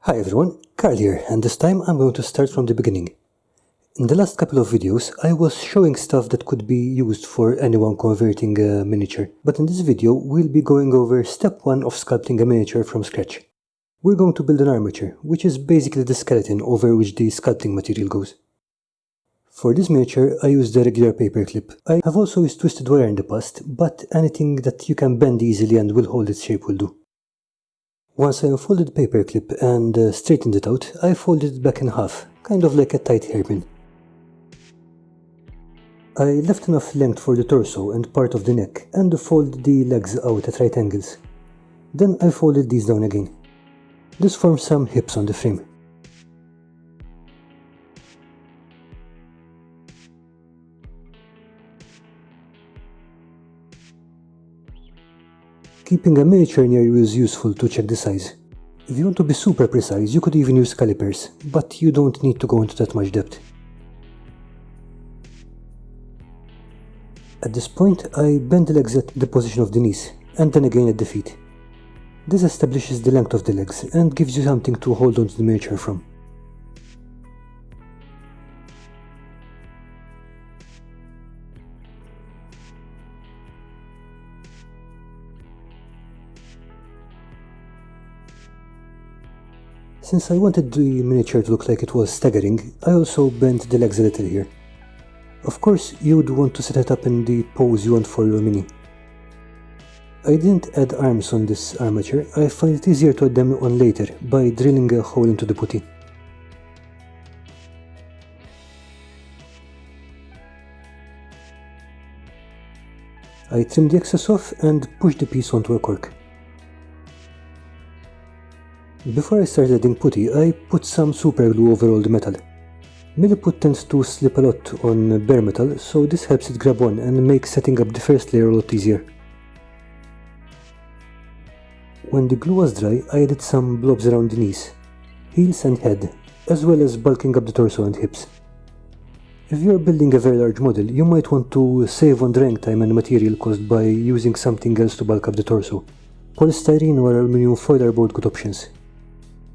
Hi everyone, Carl here, and this time I'm going to start from the beginning. In the last couple of videos I was showing stuff that could be used for anyone converting a miniature, but in this video we'll be going over step 1 of sculpting a miniature from scratch. We're going to build an armature, which is basically the skeleton over which the sculpting material goes. For this miniature I used a regular paper clip. I have also used twisted wire in the past, but anything that you can bend easily and will hold its shape will do. Once I unfolded the paper clip and straightened it out, I folded it back in half, kind of like a tight hairpin. I left enough length for the torso and part of the neck, and folded the legs out at right angles. Then I folded these down again. This forms some hips on the frame. Keeping a miniature near you is useful to check the size. If you want to be super precise, you could even use calipers, but you don't need to go into that much depth. At this point, I bend the legs at the position of the knees, and then again at the feet. This establishes the length of the legs and gives you something to hold onto the miniature from. Since I wanted the miniature to look like it was staggering, I also bent the legs a little here. Of course, you would want to set it up in the pose you want for your mini. I didn't add arms on this armature. I find it easier to add them on later by drilling a hole into the putty. I trimmed the excess off and pushed the piece onto a cork. Before I started adding putty, I put some super glue over all the metal. Milliput tends to slip a lot on bare metal, so this helps it grab on and makes setting up the first layer a lot easier. When the glue was dry, I added some blobs around the knees, heels and head, as well as bulking up the torso and hips. If you are building a very large model, you might want to save on drying time and material cost by using something else to bulk up the torso. Polystyrene or aluminium foil are both good options.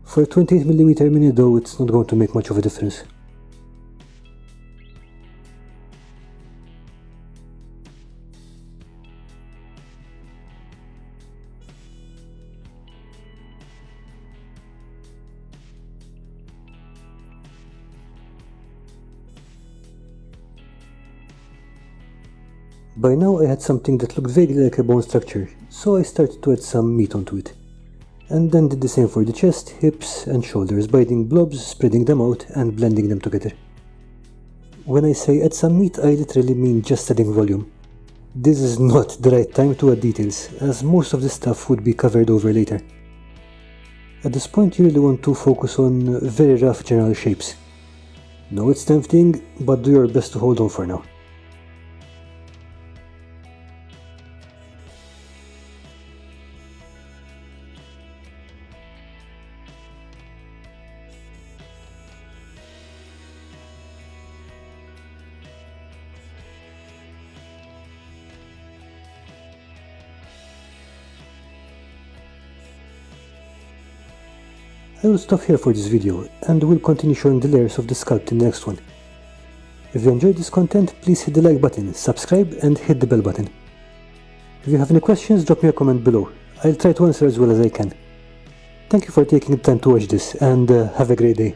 For a 28mm mini though, it's not going to make much of a difference. By now I had something that looked vaguely like a bone structure, so I started to add some meat onto it. And then did the same for the chest, hips and shoulders by adding blobs, spreading them out and blending them together. When I say add some meat, I literally mean just adding volume. This is not the right time to add details, as most of the stuff would be covered over later. At this point you really want to focus on very rough general shapes. Know it's tempting, but do your best to hold on for now. I will stop here for this video, and will continue showing the layers of the sculpt in the next one. If you enjoyed this content, please hit the like button, subscribe and hit the bell button. If you have any questions, drop me a comment below. I'll try to answer as well as I can. Thank you for taking the time to watch this, and have a great day.